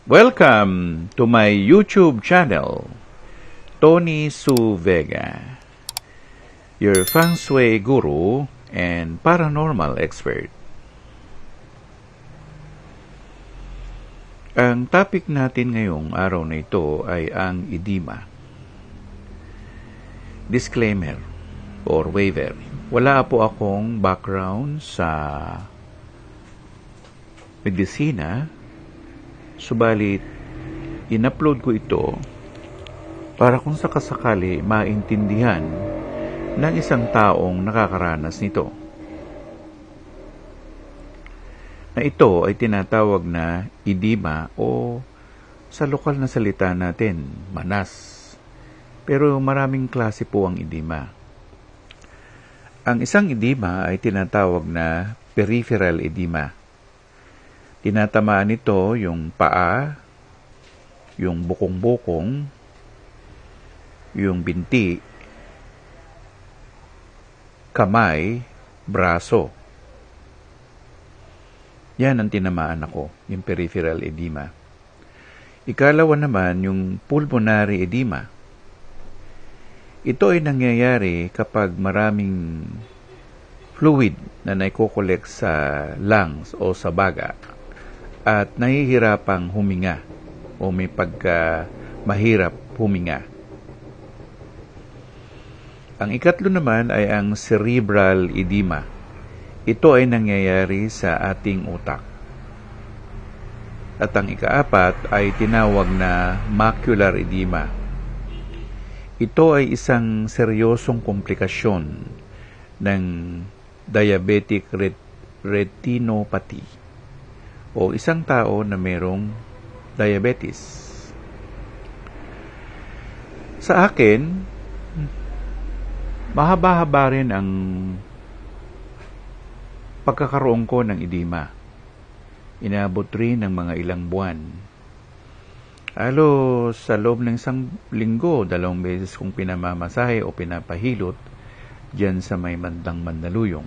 Welcome to my YouTube channel, Tony Su Vega, your feng shui guru and paranormal expert. Ang topic natin ngayong araw na ito ay ang edema. Disclaimer or waiver. Wala po akong background sa medisina, subalit in-upload ko ito para kung sakasakali maintindihan ng isang taong nakakaranas nito. Na ito ay tinatawag na edema o sa lokal na salita natin, manas. Pero maraming klase po ang edema. Ang isang edema ay tinatawag na peripheral edema. Tinatamaan nito yung paa, yung bukong-bukong, yung binti, kamay, braso. Yan ang tinamaan ako, yung peripheral edema. Ikalawa naman, yung pulmonary edema. Ito ay nangyayari kapag maraming fluid na naikokolekt sa lungs o sa baga at nahihirapang huminga o may mahirap huminga. Ang ikatlo naman ay ang cerebral edema. Ito ay nangyayari sa ating utak. At ang ikaapat ay tinawag na macular edema. Ito ay isang seryosong komplikasyon ng diabetic retinopathy o isang tao na mayroong diabetes. Sa akin, mahaba-haba rin ang pagkakaroon ko ng edema. Inaabot rin ng mga ilang buwan. Sa loob ng isang linggo, 2 beses kong pinamamasahe o pinapahilot diyan sa may bandang Mandaluyong.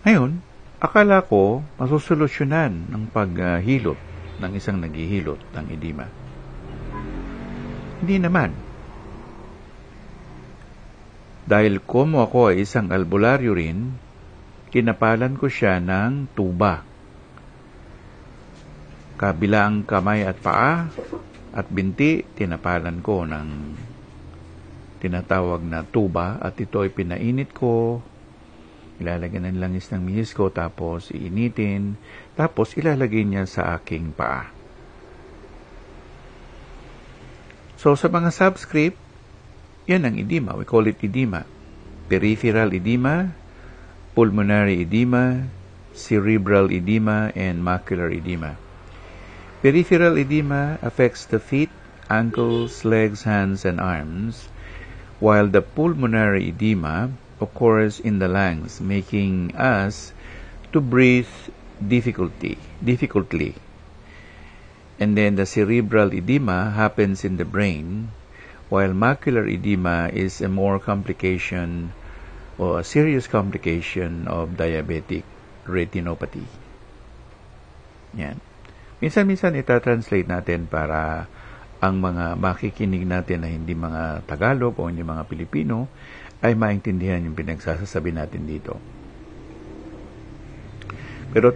Ngayon, akala ko masusolusyonan ng paghilot ng isang naghihilot ng edema. Hindi naman. Dahil como ako ay isang albularyo rin, tinapalan ko siya ng tuba. Kabilang kamay at paa at binti, tinapalan ko ng tinatawag na tuba at ito ay pinainit ko. Ilalagyan ng langis ng mihis ko, tapos iinitin, tapos ilalagay niya sa aking paa. So, sa mga subscript, yan ang edema. We call it edema. Peripheral edema, pulmonary edema, cerebral edema, and macular edema. Peripheral edema affects the feet, ankles, legs, hands, and arms, while the pulmonary edema occurs in the lungs, making us to breathe difficultly. And then the cerebral edema happens in the brain, while macular edema is a more complication or a serious complication of diabetic retinopathy. Yan. Minsan-minsan itatranslate natin para ang mga makikinig natin na hindi mga Tagalog o hindi mga Pilipino ay maintindihan yung pinagsasabi natin dito. Pero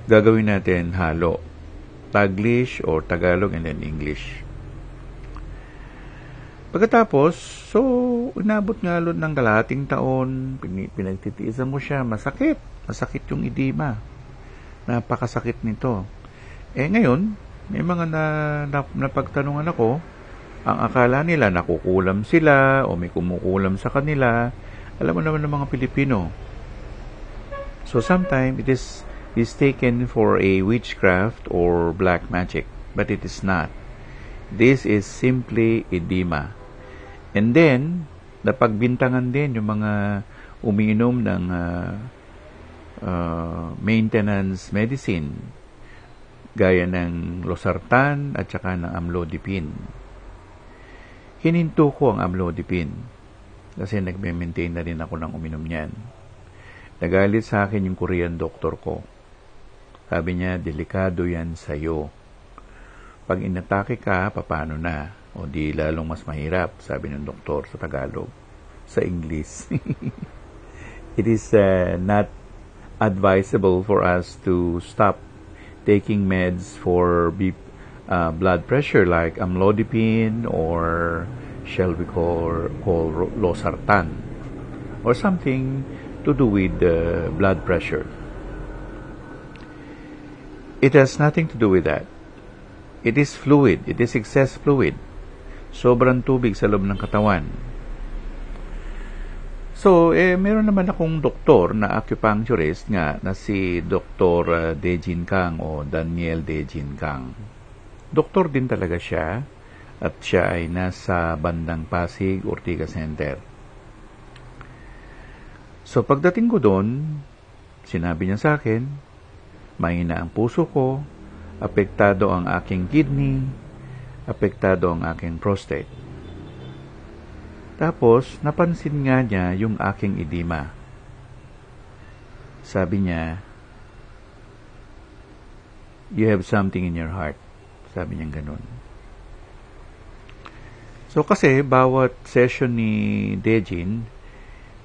gagawin natin halo. Taglish or Tagalog and then English. Pagkatapos, inabot nga ng kalahating taon, pinagtitiisan mo siya, masakit yung edema. Napakasakit nito. Ngayon, may mga napagtanungan ako, ang akala nila nakukulam sila o may kumukulam sa kanila. Alam mo naman ng mga Pilipino. So sometimes it is taken for a witchcraft or black magic, but it is not. This is simply edema. And then, napagbintangan din yung mga umiinom ng maintenance medicine, gaya ng losartan at saka ng amlodipine. Hininto ko ang amlodipine kasi nagme-maintain na rin ako ng uminom niyan. Nagalit sa akin yung Korean doctor ko. Sabi niya, delikado yan sa'yo. Pag inatake ka, paano na? O di lalong mas mahirap, sabi ng doktor sa Tagalog. Sa English. It is not advisable for us to stop taking meds for blood pressure like amlodipine or shall we call losartan or something to do with blood pressure. It has nothing to do with that. It is fluid. It is excess fluid. Sobrang tubig sa loob ng katawan. So, meron naman akong doktor na acupuncturist nga na si Dr. Dejin Kang o Daniel Dejin Kang. Doktor din talaga siya at siya ay nasa bandang Pasig, Ortigas Center. So, pagdating ko doon, sinabi niya sa akin, mahina ang puso ko, apektado ang aking kidney, apektado ang aking prostate. Tapos, napansin nga niya yung aking edema. Sabi niya, you have something in your heart. Sabi niya ganun. So, kasi, bawat session ni Dejin,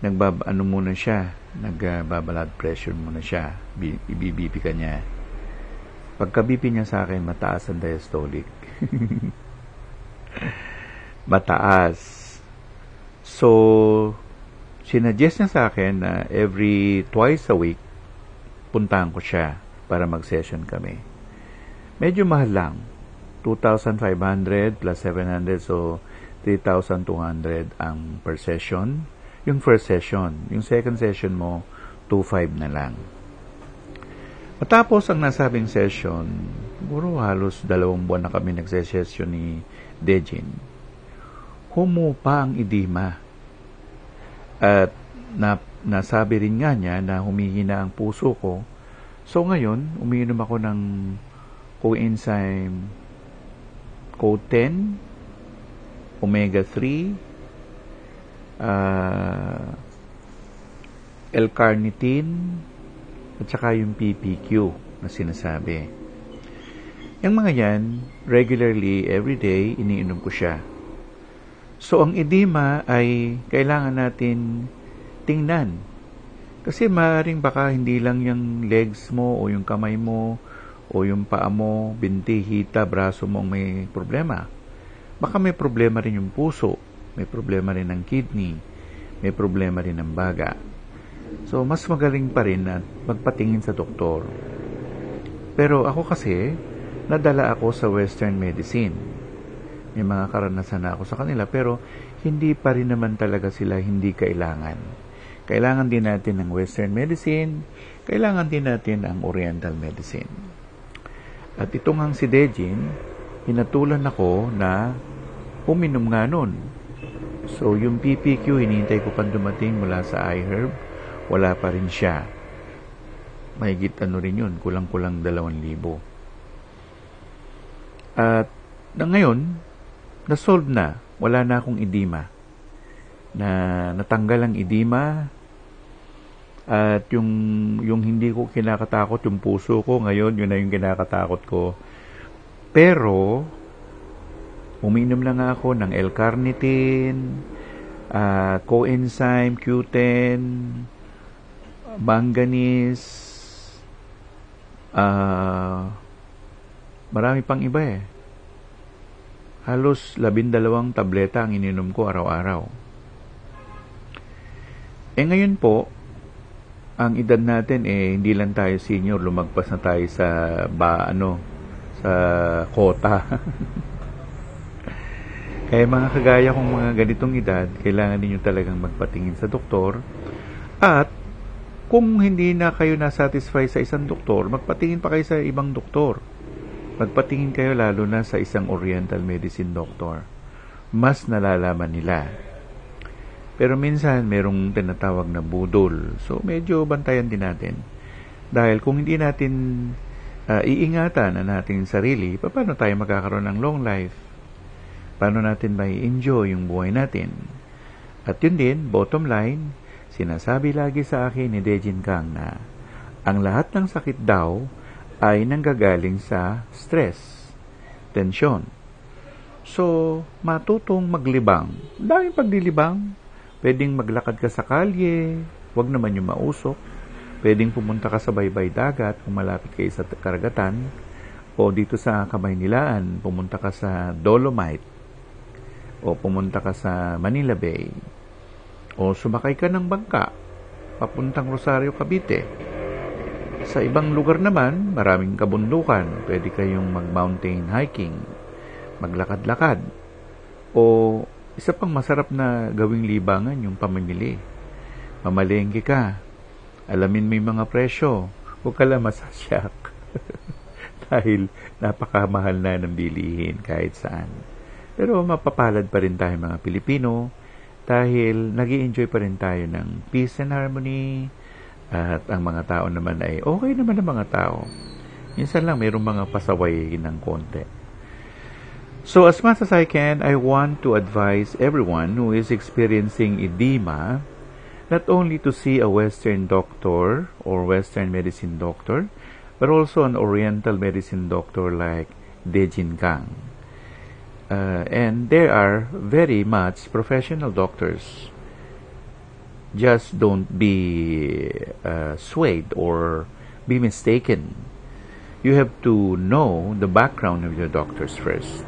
muna siya, nagbabalad pressure muna siya, ibibipi ka niya. Pagka-BP niya sa akin, mataas ang diastolic. Mataas. So, sinuggest niya sa akin na twice a week, puntahan ko siya para mag-session kami. Medyo mahal lang. 2,500 plus 700, so 3,200 ang per session. Yung first session. Yung second session mo, 2,500 na lang. Matapos ang nasabing session, siguro halos 2 buwan na kami nagsesession ni Dejin. Humupa ang edema. At nasabi rin nga niya na humihina ang puso ko. So ngayon, umiinom ako ng coenzyme CoQ10, omega-3, L-carnitine, at saka yung PPQ na sinasabi. Yung mga yan, regularly, everyday, iniinom ko siya. So, ang edema ay kailangan natin tingnan. Kasi maaaring baka hindi lang yung legs mo o yung kamay mo o yung paa mo, binti, hita, braso mo may problema. Baka may problema rin yung puso, may problema rin ang kidney, may problema rin ang baga. So, mas magaling pa rin na magpatingin sa doktor. Pero ako kasi, nadala ako sa Western medicine. May mga karanasan na ako sa kanila, pero hindi pa rin naman talaga sila hindi kailangan. Kailangan din natin ng Western medicine, kailangan din natin ang Oriental medicine. At ito ngang si Dejin, hinatulan ako na uminom nga nun. So, yung PPQ, hinihintay ko pa dumating mula sa iHerb, wala pa rin siya. Mahigit rin yun, kulang-kulang 2,000. At ngayon, na-solve na. Wala na akong edema. Natanggal ang edema. At yung hindi ko kinakatakot, yung puso ko, ngayon, yun na yung kinakatakot ko. Pero, uminom na nga ako ng L-carnitine, coenzyme Q10, manganese, marami pang iba eh. Halos 12 tableta ang ininom ko araw-araw. Ngayon po, ang edad natin hindi lang tayo senior, lumagpas na tayo sa sa quota. Kaya mga kagaya kong mga ganitong edad, kailangan niyo talagang magpatingin sa doktor. At kung hindi na kayo na-satisfy sa isang doktor, magpatingin pa kayo sa ibang doktor. Magpatingin kayo lalo na sa isang Oriental medicine doctor. Mas nalalaman nila. Pero minsan, merong tinatawag na budol. So, medyo bantayan din natin. Dahil kung hindi natin iingatan ang ating sarili, paano tayo magkakaroon ng long life? Paano natin may enjoy yung buhay natin? At yun din, bottom line, sinasabi lagi sa akin ni Dejin Kang na ang lahat ng sakit daw ay nanggagaling sa stress. tensyon. So, matutong maglibang. Daming paglilibang. Pwedeng maglakad ka sa kalye, wag naman yung mausok. Pwedeng pumunta ka sa baybay dagat kung malapit kayo sa karagatan. O dito sa Kamaynilaan, pumunta ka sa Dolomite. O pumunta ka sa Manila Bay. O sumakay ka ng bangka, papuntang Rosario, Cavite. Sa ibang lugar naman, maraming kabundukan. Pwede kayong mag-mountain hiking, maglakad-lakad. O isa pang masarap na gawing libangan, yung pamimili. Mamalengke ka. Alamin mo yung mga presyo. Huwag ka lang masasyak. Dahil napakamahal na ng bilihin kahit saan. Pero mapapalad pa rin tayo mga Pilipino dahil nag-i-enjoy pa rin tayo ng peace and harmony. At ang mga tao naman ay okay naman ang mga tao. Minsan lang mayroong mga pasaway ng konti. So as much as I can, I want to advise everyone who is experiencing edema not only to see a Western doctor or Western medicine doctor, but also an Oriental medicine doctor like Dejin Kang. And there are very much professional doctors. Just don't be swayed or be mistaken. You have to know the background of your doctors first.